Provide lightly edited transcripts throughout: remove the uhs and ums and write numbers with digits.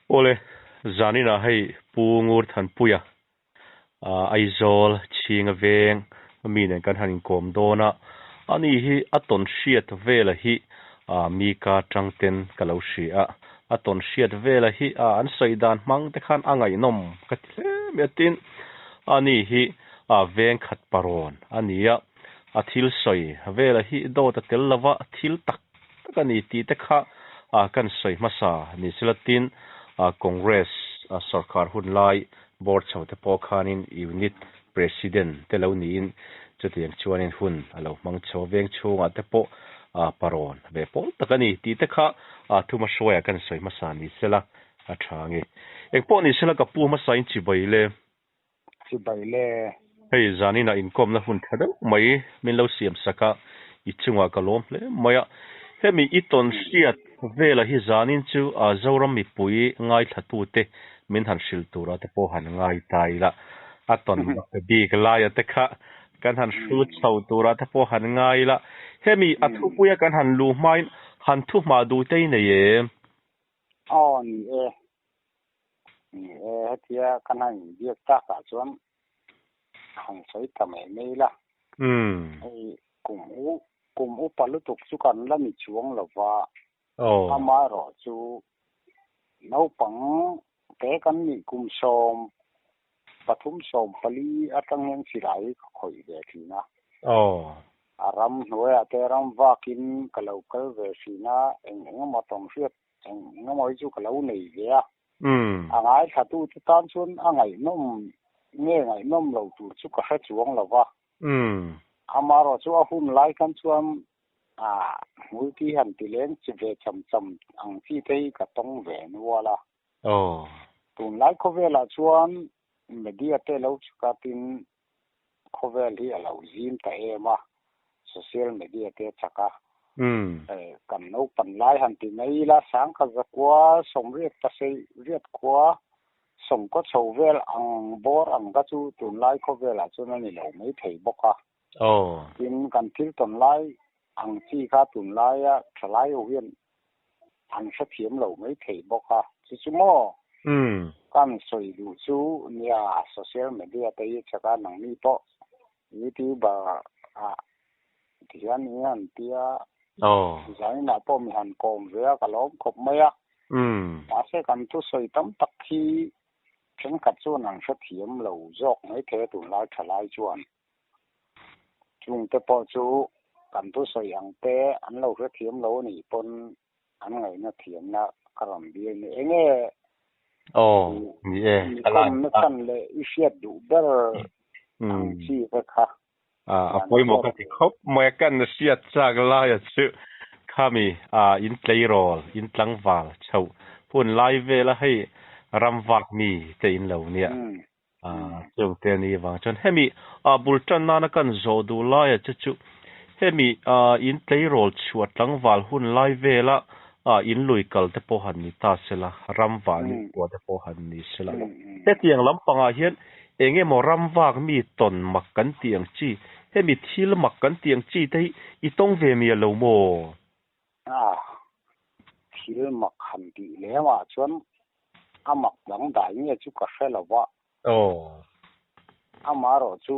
Ole zanina hei pungur than puya aizol chinga veng minen kan hanin kom dona ani hi aton hriat vela hi mi ka tangten kalau hria aton hriat vela hi an saidan mang te khan angai nom ka tle metin ani hi veng khat paron ania athil soi vela hi do ta tel lawa thil tak takani ti te kha kan soi masa ni silatin Congress sarkar hunlai board chho te po khanin unit president te lo ni in chutiang chuanin hun alo mang chho veng chunga te po paron ve pol takani ti te kha thuma soya kan soi masa ni sela athangi ekpo ni sela ka pu ma sain chi baile hei zanina income na hun thada mai min lo siam saka ichunga kalom hle maya hemi iton siat vela hi zanin chu zoram mi pui ngai thatu te min han sil tura te po han ngai taila aton bi klaya te kha kan han shoot chau tura te po han ngai la hemi athu puya kan han lu mai han thu ma du te ne ye ni hatia kan han biak ta ka chuan hang soi tamai nei la ai kum u palu tuk chu kan la mi chuang lawa ama ro chu nau pang te kan ni kum som pathum som pali atang yang sirai khoi ve thina aram noya te ram vakin kalau kal ve sina eng ma tong riat eng moi chu kalau nei ve angai thatu chu tan chun angai nom nge ngai nom lo tu chu ka ha chuang lawa amaro chu ahum lai kan chuan multi han tileng chi ve cham cham ang chi tei ka tong ve nuala tun lai ko vela chuan media te lo chuka tin khovel hi alo zim ta ema social media te chaka kan no pan lai han ti nei la sang ka zakwa somriat ta sei riat kwa som ko chovel ang bor ang ka chu tun lai ko vela chu na ni lo mai thei boka tin kan thil ton lai ang chi kha tun lai a thlai o hian an sa thiam lo mai thei boka chu chu mo kan soi du chu nia social media te chaka nang ni po YouTube tian nian tia design na po mi han kom ve ka lom khop maya ase kan tu soi tam tak khi chen kat chu nang sa thiam lo jok mai the tun lai thlai chuan chung te po chu kan tu soi ang te an lo sa thiam lo ni pon an ngai na thiam na karam bi ni enge ni kom na kan le isiat du ber ang chi ka kha apoi mo ka ti khop mo kan na siat chak la ya chu khami in play role in tlangwal chau pun live ve la hei ramwak mi te in lo nia chung te ni wang chon hemi bultan na kan zo du la ya chu hemi in play role chuat tlangwal hun live ve la in lui kal te po han ni ta sela ramwal ni po te po han ni sela te tiang lampanga hian enge mo ramwak mi ton mak kan tiang chi hemi thil mak kan tiang chi te I tong ve mi lo mo thil mak han ti le ma chuan amak dang dai ni chu ka hela wa amaro chu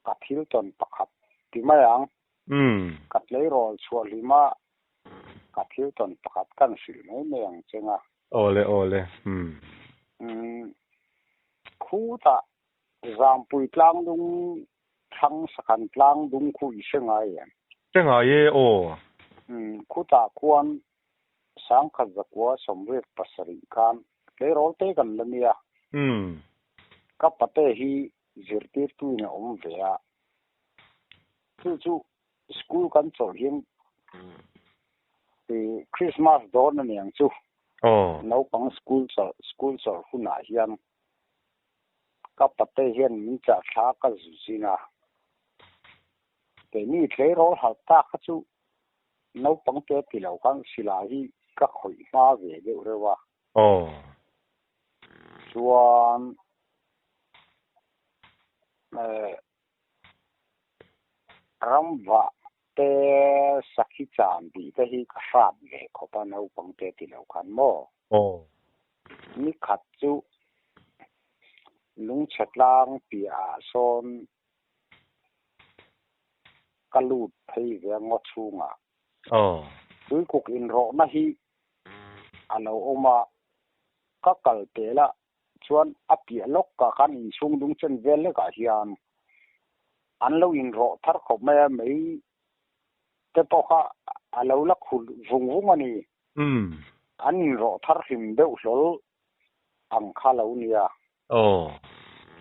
ka thil ton pakhat ti mayang kat le rol chua lima ka thil ton pakhat kan sil nei meng chenga ole khu ta zam pui tlang dung thang sakan tlang dung khu isenga ye khu ta kwan sang kha zakwa somret pasari kan le rol te kan lamia ka pate hi zirtir tu na vea chu school kan chol hin Christmas don na yang chu no pang school so huna hian ka pate hian min cha tha ka zina te ni tle ro hal ta kha chu no pang te pilo kan sila hi ka khoi ma ve de rewa chuan ramwa te sakhi chan bi te hi ka ram le ko pa no pang te ti lo khan mo ni khat chu lung chatlang pia son kalut thei ve ngo chunga tui kuk in ro na hi alo oma ka kal te la chuan apia lok ka kan in sung dung chen vel le ka hian an lo in ro thar khop me mei te po kha alo la khul vung vung ani an in ro thar him deuh hlol ang kha lo nia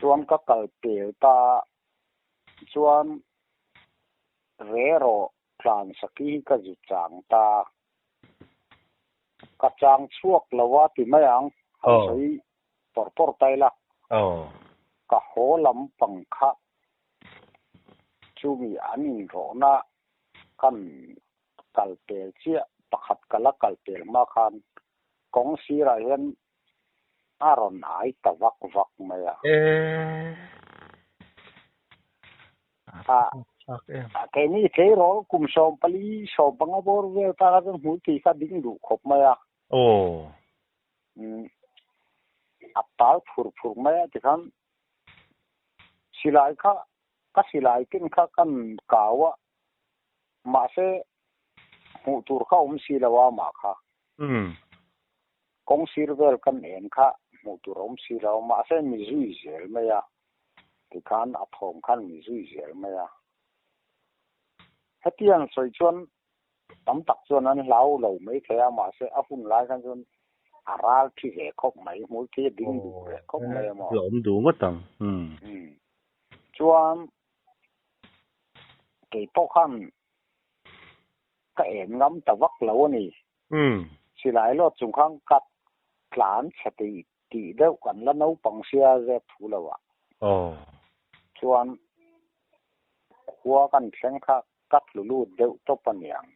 chuan ka kal te ta chuan re ro tlan saki ka zu chang ta ka chang chuak lawa ti mai ang sei por tai la ka holam pangkha chumi anin ro na kan kaltel chia pakhat kala kaltel ma khan kong sira hian aron ai tawak vak maya cái này thế rồi cùng sòng pali sòng băng bor về ta cái mũi thì ta đinh đủ khop maya áp tao phur maya thì kan silai kha ka silai kin kha kan kawa ma se hu tur kha silawa ma kha kong sirvel kan en kha mu tur silawa ma se mi zui zel maya thì kan athom kan mi zui zel maya hetiang soi chuan tam tak chuan an lau lo mai thea ma se a hun lai kan chuan aral thi he khop mai mu thi ding du he khop mai ma lom du ma tang chuan ke po khan ka em ngam tawak lo ni silai lo chung khang kat tlan chati ti deuh kan la no pang sia ze thu lo wa chuan khua kan thleng kha kat lulu deuh to paniang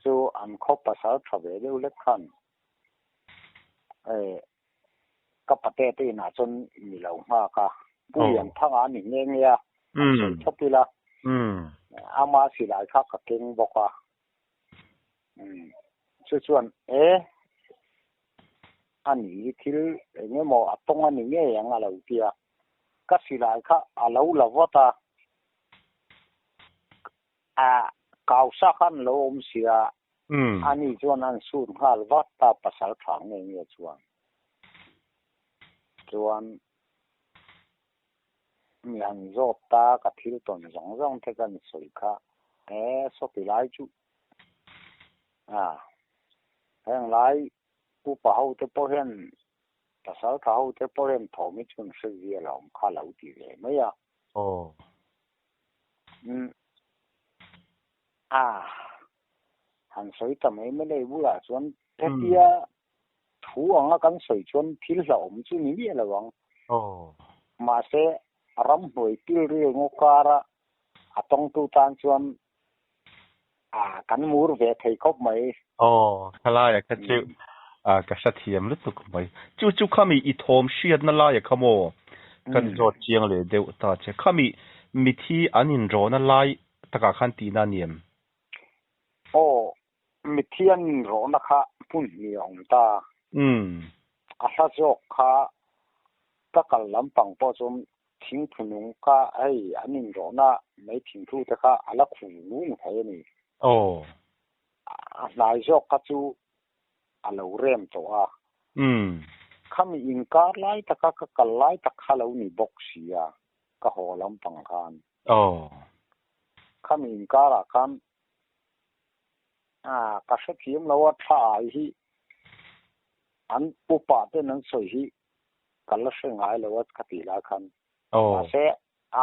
chu an khop pasal thabe deuh le khan ka pate te na chon mi lo ma ka puyan thanga ni nge nge ya thopila ama silai kha ka keng boka chu chuan ani thil enge mo atong ani nge yang alo tia ka silai kha alo lawata kaw sa khan lo sia ani chuan an sun hal wat ta pasal thang nge chuan mian zop ta ka thil ton zong te kan soi kha so ti lai chu heng lai u pa ho te po hen pasal tha ho te po hen thomi chun se zia lom kha lo ti le mai ya han soi ta mai me le bu la chuan te tia thu anga kan soi chuan thil la om chu ni le lawang ma se ram hoi til ri ngo kara atong tu tan chuan kan mur ve thei khop mai khala ya ka chu ka sa thiam lu tuk mai chu khami I thom shiat na la ya khamo kan jot chiang le deu ta che khami mi thi anin ro na lai taka khan ti na niam mi thi anin ro na kha pun ni ong ta sa jok kha ta kal lam pang po chum thing phunung ka anin ro na mai thing thu ta kha ala khu nu thai ni lai jok ka chu alo rem to khami in kar lai ta ka kal lai ta kha lo ni box sia ka ho lam pang khan khami in kara khan ka sa thiam lo tha hi an upa te nan soi hi kala se ngai lo wat khati la khan se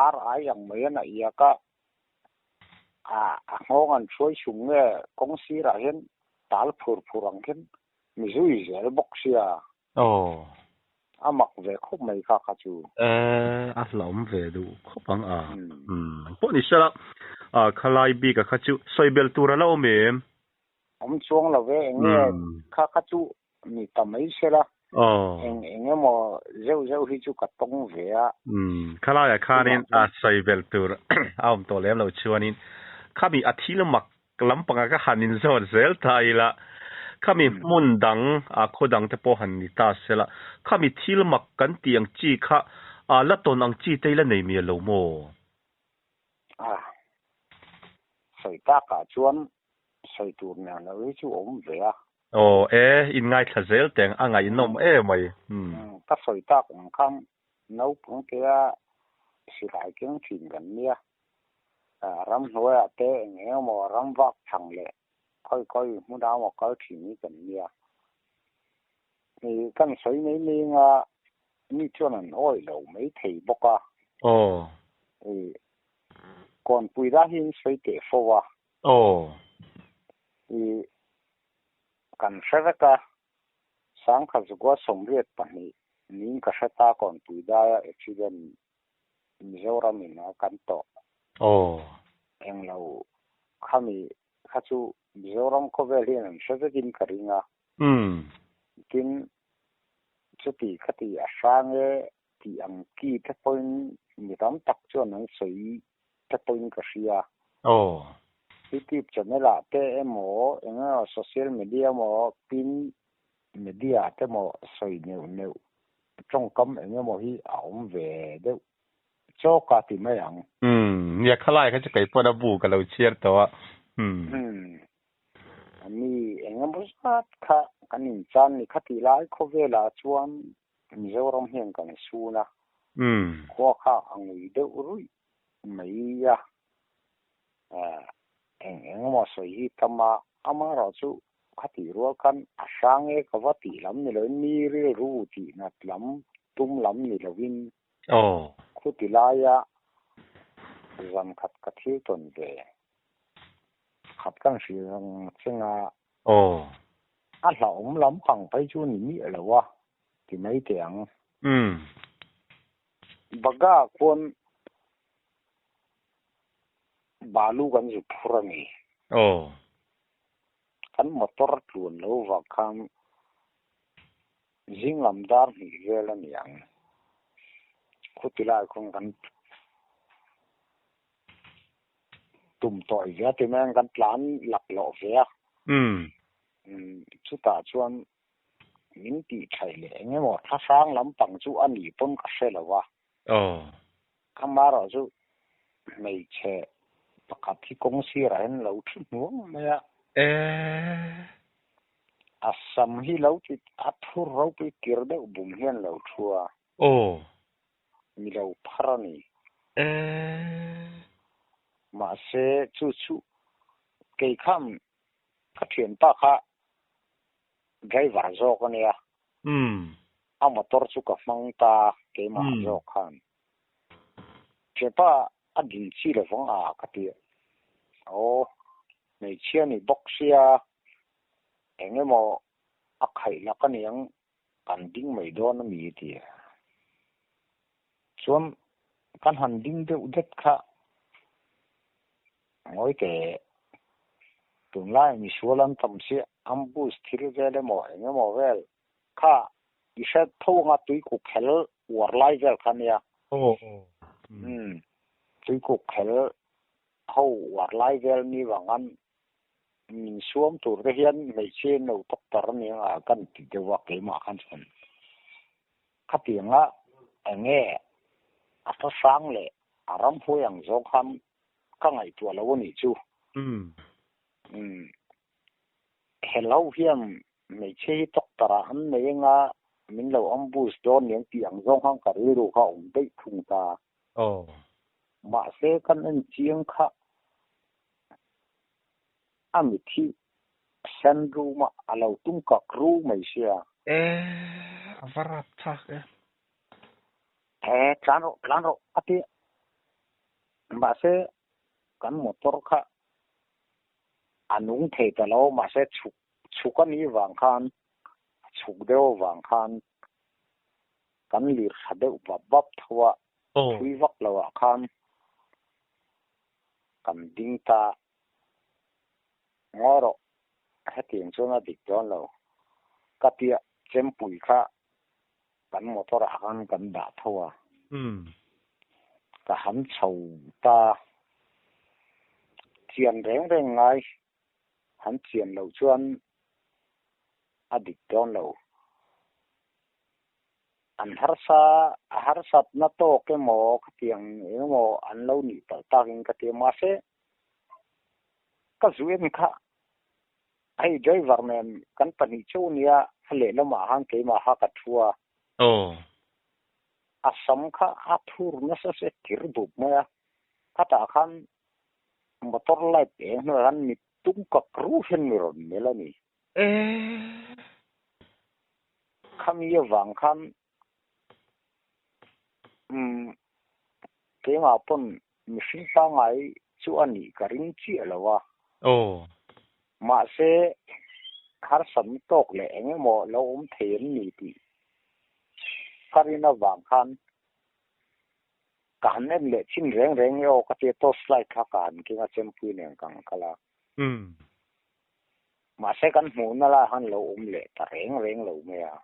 ai yang mai na ia ka ngong an choi sung nge kong si ra hen tal phurang hen mi zui zel boxia amak ve khop mai kha chu lom ve du khopang po ni sala khalai bi ka khachu soibel tura la omem chuang la ve nge kha chu ni tamai sela enge mo zeu hi chu ka tong ve khala ya khanin soibel tura to lem lo chuanin ข้ามีอาทิตย์ละมักลำปังก็หันอินโซนเซลไทยละข้ามีมุนดังโคดังแต่พอหันนิตาเสละข้ามีที่ละมักกันเตียงจีข้าละตนอังจีได้ละในเมียโลโมใส่ตากาชวนใส่ตูนเนี่ยนะวิจูอมเวียโอ้อินไงทะเซลแต่งไงนมไม่ถ้าใส่ตากของข้ามน้องผมแกสิหลายเก่งถิ่นกันเนี่ยรำหัวเตะเงี้ยมอรำวักทางเลยค่อยมุดาวก็ถิ่นนี้กันเนี่ยนี่กันใส่ไม่มีนี่ชวนนั่นอ้อยเราไม่ถีบกก่อนปุยได้หินใส่เตะฟัวกันเสร็จก็สังขารก็สมเด็จปนินิ่งก็เสร็จตาก่อนปุยได้เอ็กซิเดนมิโซรามินะกันต่อเองเราข้ามีข้าจูมิโซรามก็เวลีนั่นเสร็จกินกริงกินจุดที่ข้าที่อาสางที่อังกีเทปน์มีตามตักจวนนั้นสวยเทปน์ก็เสียที่จะไม่ละแต่หมอเองโซเชียลมีเดียหมอพิมพ์มีเดียแต่หมอสวยเนียวจงกำเองหมอที่เอาเวเดียวโจกติไม่ยังเนี่ยข้าไล่เขาจะไปปนบูกับเราเชียร์ตัวอันนี้เองมุสาค่ะกันอินจันนี่ขัดที่ไล่เขาเวลาชวนมิโซรามเฮงกันสู้นะข้อข้าอังวิเดียวรุ่ยไม่ยะเองมอสวยทำมาอามาเราสู้ขัดที่รัวกันอาช่างก็ว่าตีลำนี่เลยมีเรื่องรู้ตีนัดลำตุ้มลำนี่เลยวินขุดที่ไล่จำขัดที่ต้นเดขัดกันเสียงเสียงเราลำพังไปช่วนี่มีอะไรวะที่ไม่เตียงบักก้าคนบาลูกันอยู่พรุ่งนี้กันมอเตอร์ล้วนแล้วว่าคำจิงลำดาร์นี่เวลานี่ยังขุดที่ไล่คงกันตุ่มต่อยเยอะที่แม่งกันพลานหลักหล่อเสียชุดตาชวนมินตีไทยเลยไงหมดถ้าสร้างลำปังจู่อันนี้ปนก็เสร็จแล้ววะข้ามาเราจู่ไม่เช่ปกติกงสีอะไรเราทุ่งไม่อะอาสัมฮีเราติดอัฐูเราไปเกิดเดาบุญเฮียนเราชัวมีเราพารานีมาเสจู่เกี่ยข้ามขัดเถียนตาค่ะไกวาจกันเนี่ยเอามาตรวจสุขฟังตาเกี่ยมาจอกขันเจ้าป้าอดีตที่เราฟังขัดเถียในเชียนี่บ็อกเซียเองเนี่ยมออักไข่ละกันยังกันดิ้งไม่โดนมีทีส่วนกันหันดิ้งเดือดเด็ดค่ะโอ้ยแกตุนไล่มีส่วนทำเสียอัมบูสที่เรื่องเลยมอเองเนี่ยมอเวลค่ะอีเสร็จทุ่งอ่ะตุยกุกเขลวัวไล่เจอคันเนี่ยตุยกุกเขลเขาวัดไล่เจอนี่ว่างั้นมีส่วนตัวเรียนไม่เช่นเราตกตระเนี่ยกันติดว่าเกี่ยมาขันส่วนขัดอย่างละเองเนี่ยอัตสังเลยอารมณ์พยังจงคำข้างไอตัวเราวันนี้จู่เห็นเราเพียงไม่ใช่ตกตระอันนี้งะมินเราอัมบูสโดนอย่างที่ยังจงข้างกับรู้เขาได้ทุ่งตามาเสกันนั่นเชียงค่ะอามิที่เซนรูมาเราตุ้งกักรู้ไม่เชื่อวารับทักพลานเราอธิมาเสกันมอเตอร์ค่ะอันนุ่งเทตเรามาเสชุกันนี้วางคันชุกเดียววางคันกันหลีร์ขัดเดียวบับทัวคุยวักเราคันกันดิ้งตางอรอให้เตียงชนดิกจอนเราก็เตียเจมปุยค่ะกันมอเตอร์คันกันด่าทัวก็หันเฉาตา chian reng ngai han chian lo chuan adik don lo an har sat na to ke mo khatiang mo an lo ni ta takin ka te ma se ka zuem kha ai driver men kan pani chunia hale lama hang ke ma ha ka thua asam kha athur na sa se tir bu ma kata khan motor light no ran ni tung ka kru hen mi ron melani kham ye wang khan ke ma pon mi sin ta ngai chu ani ka ring chi alawa ma se har sam tok le enge mo lo them ni ti karina wang khan kan nem le chin reng yo ka te to slide kha kan ki nga chem pu ne kang kala ma se kan mu na la han lo le ta reng lo me ya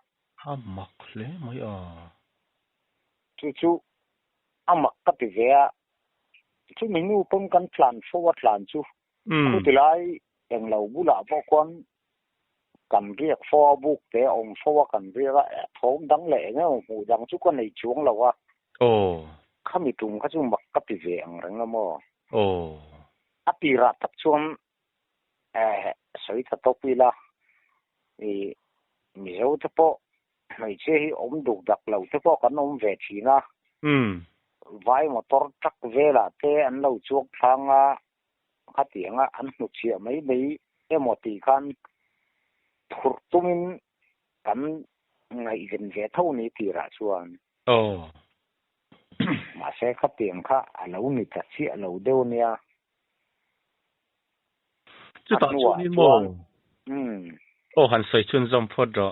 ha mak le mai chu amak ka ti ve chu minu pom kan plan forward plan chu khu ti lai eng lo bula bo kon kan riek fo buk te ong fo kan riek a thom dang le nge hu dang chu ko nei chuang lo wa khami tum kha chu mak ka ti ve ang rang mo apira tak chuan soi tha to pila mi zo te po mai che hi om duk dak lo te po kan om ve thina vai motor tak vela te an lo chuak thanga khatianga an hnu chia mai emoti khan thurtumin kan ngai gen ve tho ni tira chuan ma se khatiang kha alo ni ta chi alo deu nia chu ta chu ni mo han sai chun zom phot ro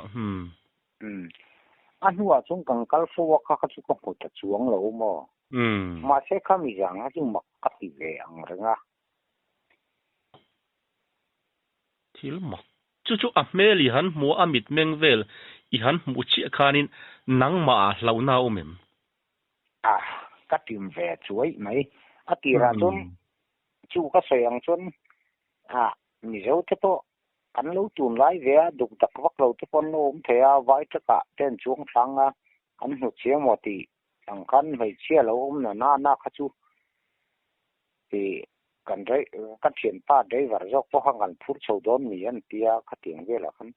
anua chung kang kal fo ka chu ko po ta chuang lo mo ma se khami jang a chu mak ka ti ve ang renga thil mak chu a meli han mu amit meng vel I han mu chi khanin nang ma hlau na umem ka tim ve chuai mai atira chun chu ka sayang chun mi zo te po kan lo tun lai ve duk dak vak lo te pon om thea vai ta ka ten chung thanga an hu che mo ti ang kan mai che lo na kha chu ti kan dai ka thien pa dai war jok po hang kan phur chho don mi an tia kha tiang ve la khan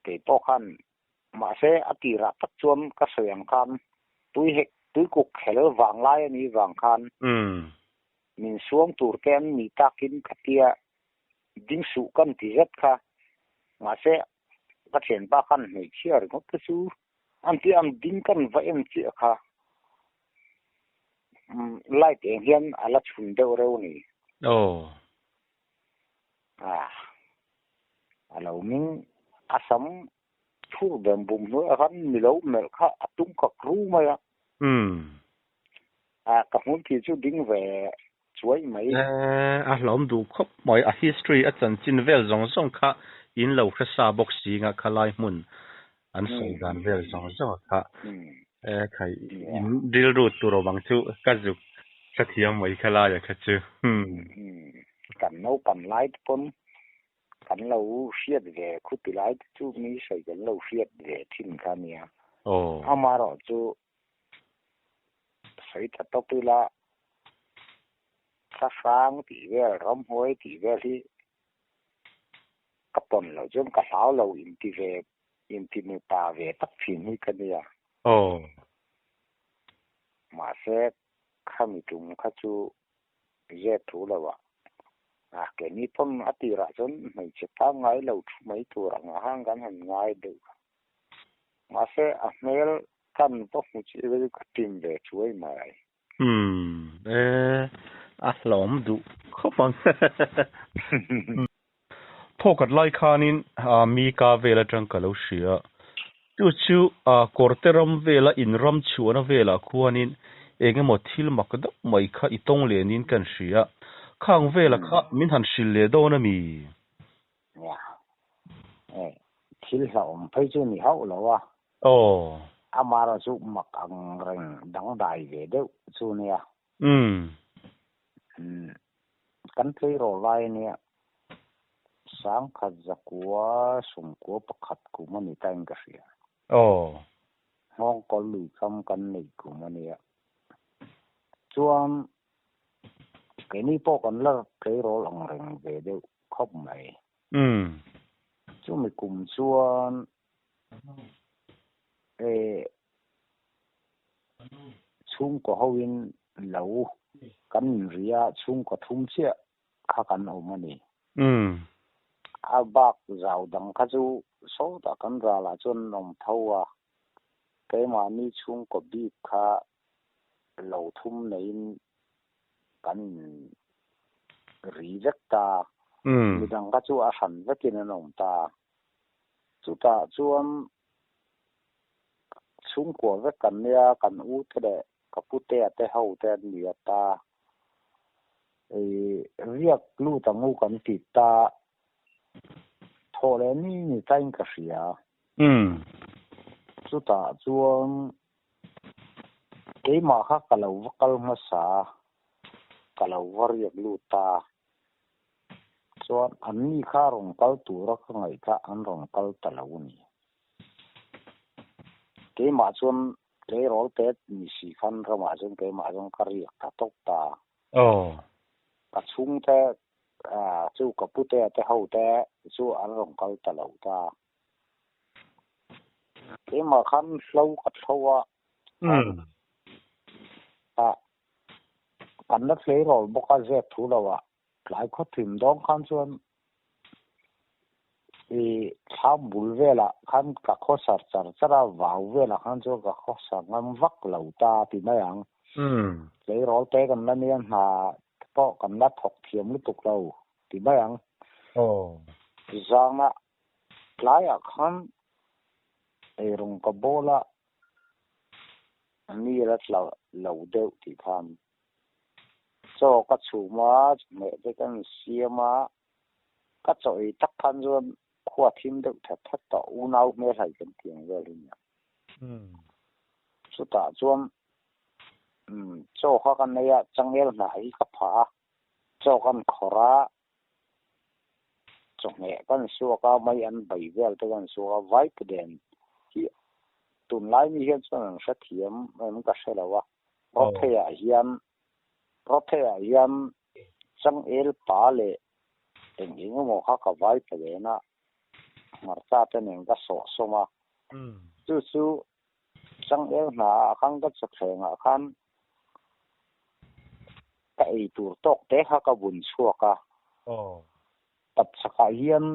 te po khan ma se atira tak chuan ka sayang khan tui cục khel wang lai ani wang khan min suam tur ken mi takin khatia ding su kan ti zet kha ma se ka thien ba khan nei chiar ko chu anti am ding kan va em chi kha light hian ala chun de reu ni alo min asam thu bem bum no ran mi lo mel kha atung ka kru ma ya ka hun ki chu ding ve chuai mai lom du khop moi a history a chan chin vel zong kha in lo kha sa box si nga khalai mun an sei gan vel zong kha khai in drill route tu ro bang chu ka zu ka thiam mai khala ya kha chu kan no pan light pon kan lo fiat ve khuti light chu mi sei kan lo fiat ve thin ka nia amaro chu sei ta to pila sa sang ti ve rom hoi ti ve hi ka pon lo jom ka sao lo in ti mu ta ve tak phin hi ka nia ma se khami tum kha chu ye thu la wa ke ni pon atira chon mai che ta ngai lo thu mai tu rang hang gan han ngai de ma se a mel kan po mu chi ve ka tim ve chuai mai lom du khopang phokat lai khanin mi ka vela tang ka lo shia chu korteram vela inram chuana vela khuanin engemaw thil makda mai kha itong lenin kan shia khang vela kha min han shil le do na mi thil sa om phai chu ni hau lo wa amara chu mak ang reng dang dai ve de chu nia kan thấy rồi lại nè sáng khát giặc quá sum quá bạc khát của mình tay cái gì không có lùi không cần này của mình nè chuan cái này bỏ con là cái rồi lòng rèn về đều không mày chú mình cùng chuan chung có hậu in lâu kan ria chung có thum chia khá kan ôm anh à bác giàu đằng khá chú số ta kan ra là chôn nông thâu à cái mà ni chung có bị khá lâu thum này kan ri rất ta mi đằng khá chú à hẳn rất kia nông ta chú ta chuan chung của rất kan nia kan u thế đấy kapute te hau te nia ta riak lu ta ngu kan ti ta thole ni tain ka sia chu ta chuan ke ma kha kalau vakal ma sa kalau variak lu ta chuan an ni kha rong kal tu ra kha ngai kha an rong kal ta lo ni ke ma chuan cái role tết ni si khan ra ma jong ke ma jong kariak ta tok ta ka chung te chu ka pu te hau te chu an rong kal ta lo ta ke ma khan hlo ka thlowa kan na hle rol boka je thu lawa lai kho thim dong khan chuan tham bul vela khan ka kho sar char chara vào vela khan chu ka kho sa ngam vak lo ta ti na yang lấy rol te kan na nian ha po kan na thok thiam lu tuk lo ti na yang zanga lai a khan rong ka bola ni rat lo deu ti khan so ka chu ma me te kan siama ka choi tak khan chuan khua thim deuh that that to u nau me lai kan tiang ve lin chu ta chuan cho kha kan ya changel na hi ka pha cho kan khora chong ne kan su ka mai an bai vel te kan su ka vai pden hi tun lai mi hian chuan sa thiam an ka se lawa rothea hian chang el pa le eng eng mo kha ka vai pde na marcha te neng ka so ma chu chang el na khang ka chakhenga khan ka ei tur tok te kha ka bun chuaka tập saka hian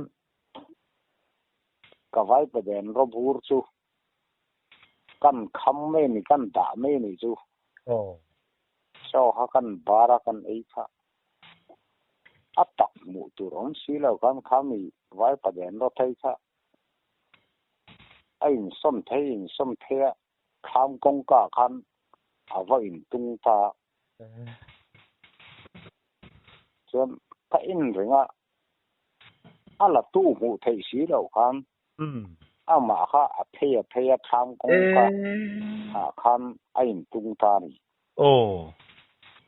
ka vai pden ro bur chu kan kham me ni kan da me ni chu so ha kan bara kan ei kha atak mu tur on si lo kan khami vai pden ro thei kha ain som the kham kong ka khan awa in tung ta chuan ka in ringa ala tu mu thei si lo khan ama kha a phea kham kong ka khan ain tung ta ni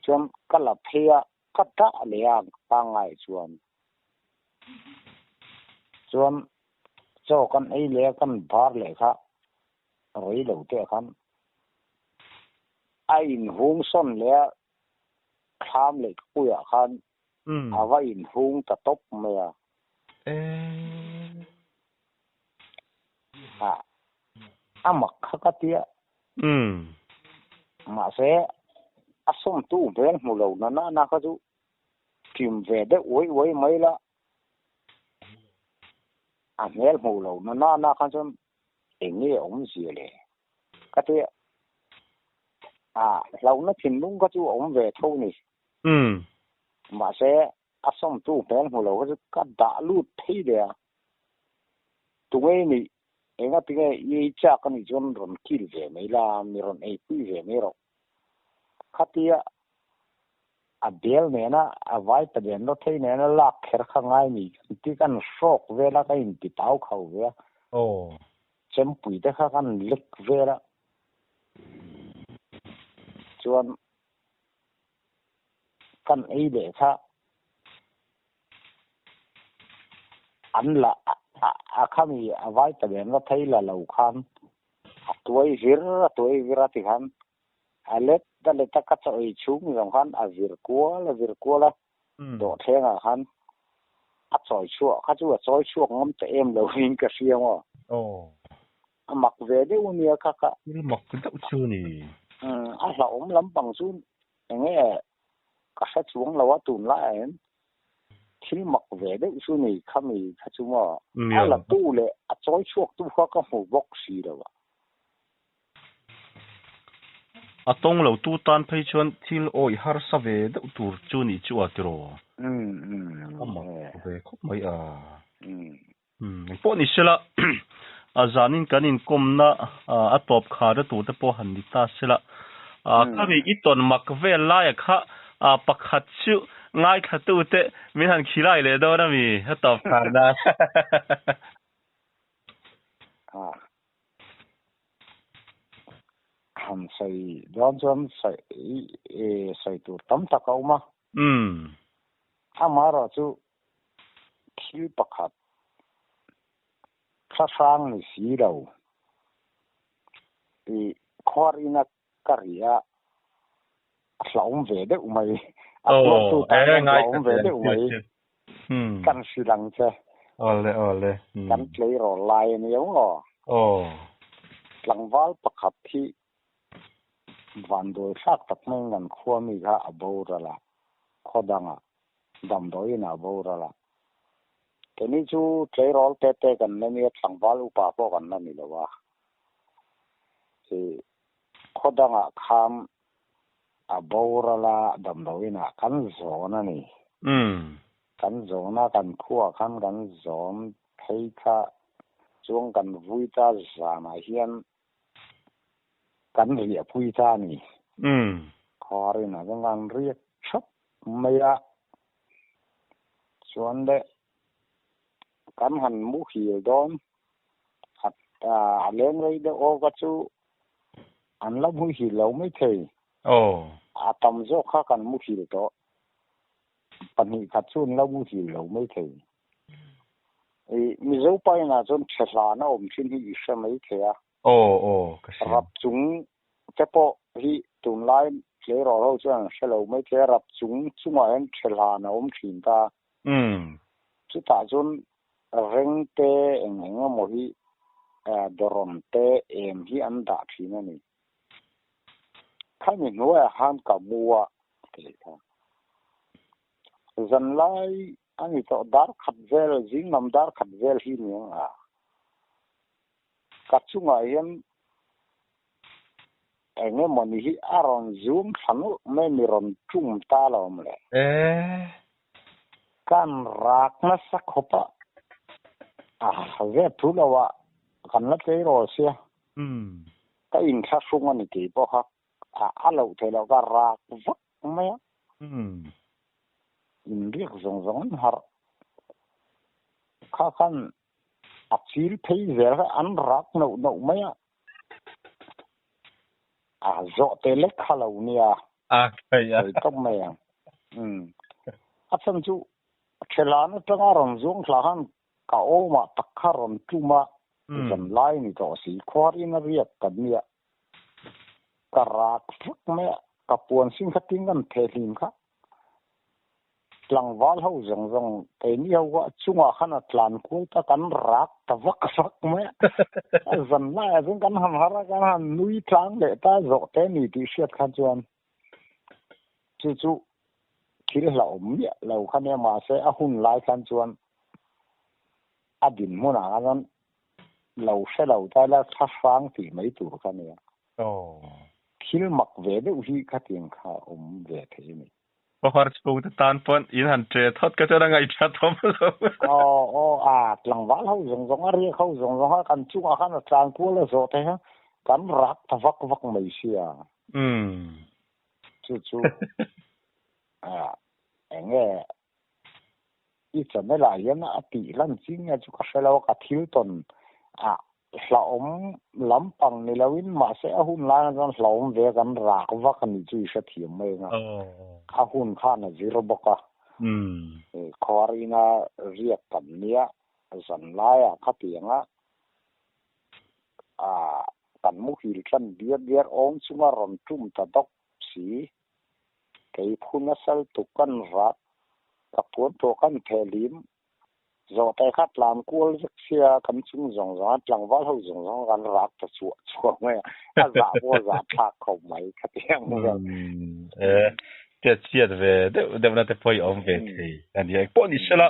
chuan kala phea ka ta leang ta ngai chuan cho kan ei le kan bar le kha roi lo te khan ain hung son le kham le ku ya khan awa in hung ta top me ya ama khakatia ma se asom tu ven mu lo na kha chu kim ve de oi mai la a mel mu lo na kha chu engi ong si le katia lâu nó thìn đúng có chú ổng về thâu này mà sẽ xong tu bên hồ lâu cái đã lút thấy đấy tụi ấy này em nói tiếng ấy y chắc cái này chọn rồi kêu về mấy là mấy rồi ấy quy về mấy rồi khát tia bel này na vai ta đến nó thấy này nó lạc kher khang ai này tí cái sọc về là cái gì tao khẩu về chém bụi đấy khang ăn lực về là chuan kan ei de kha an la khami avai ta ben la thei la lo khan tuai vira ti khan alet da le ta ka choi chung rong khan avir kwa la do thenga khan a choi chu kha chu choi chu ngom te em lo hin ka siang mak ve de unia ka mak ta chu ni a la lam pang chu nge ka sa chuang lawa tun la en thil mak ve de chu ni khami kha chu ma a la tu le a choi chu tu kha ka hu bok si da wa a tong lo tu tan phei chuan thil oi har sa ve de tur chu ni chu atro ve khop mai po ni sela a zanin kanin komna a top kha da tu te po han ni ta sela khami iton mak ve la ya kha pakhat chu ngai kha tu te mi han khilai le do na mi ha top kha na ham sai don sai tu tam ta kau ma amara chu thil pakhat sang ni si lo khorina karia hlom ve de umai tu ta hlom ve de umai kan silang che ole kan play ro lai ni yo langwal pakhat thi van do sak tak meng nan khua mi ga aborala khodanga dam doi na aborala keni chu play roll te kan ni langwal upa po kan na ni lawa si khodanga kham aborala dam doi na kan zona ni kan zona kan khua kan zon thei kha chuang kan vui ta zana hian kan ria pui ta ni khori na ngang riek chop maya chuan de kan han mu hil don at leng rei de o ka chu an la mu hi lo mai thei tam zo kha kan mu hil to pani kha chun la mu hil lo mai thei mi zo pai na chon thla na om thin hi sha mai thea rap chung te po hi tun lai le ro ro chuan shelo mai the rap chung chunga en thla na om thin ta chu ta chun reng te eng mo hi doron te em hi an da thina ni khami no han ka muwa te ta zan lai ani to dar khat vel jing nam dar khat vel hi ni ka chunga hian enge moni hi aron zoom thanu me mi ron chung ta lom le kan rak na sak hopa ve thu lawa kan la te ro sia ka in tha sunga ni ti po ha a lo the lo ka rak vak me in riek zong har kha kan a chil thei zer an rak no me zo te le khalo nia to me a chan chu khelana tanga rong zong thlahan ka oma takharon tuma zan lai ni to si khwarin riak kania karak phuk me ka puan sing khating kan thelim kha tlangwal ho zong te ni ho chunga khana tlan ku ta kan rak ta vak me zan lai zong kan ham hara kan han nui tlang le ta zo te ni ti siat khan chuan chu kil la om ya lo khane ma se a hun lai khan chuan adin mona an lo se lo ta la tha fang ti mai tur khania kil mak ve de hi khating kha ve the ni har chu ta tan pon in han tre thot ka chara ngai tha thom tlangwal ho zong ari ho zong ha kan chu a khan tlang ku le zo te ha kan rak ta vak mai sia chu enge i chame la yan a ti lan ching a chu ka shelo ka thil ton hla om lampang ni lawin ma se a hun la ran hlom ve kan rak vak ni chu sha thiam mai nga a hun kha na zero boka khorina riak kan nia dần lai khát tiếng kan mu hil tlan biar om chunga ron tum ta dok si kei phuna sal tukan rat kapon to kan thelim zo tai khat lam kul sia kan chung zong zong tlang wal ho zong zong kan rak ta chu chu me a za bo za thak khom mai khatiang mo te chiat ve de na te poi om ve thi an ye po ni sela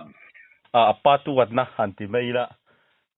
pa tu wat na anti mai la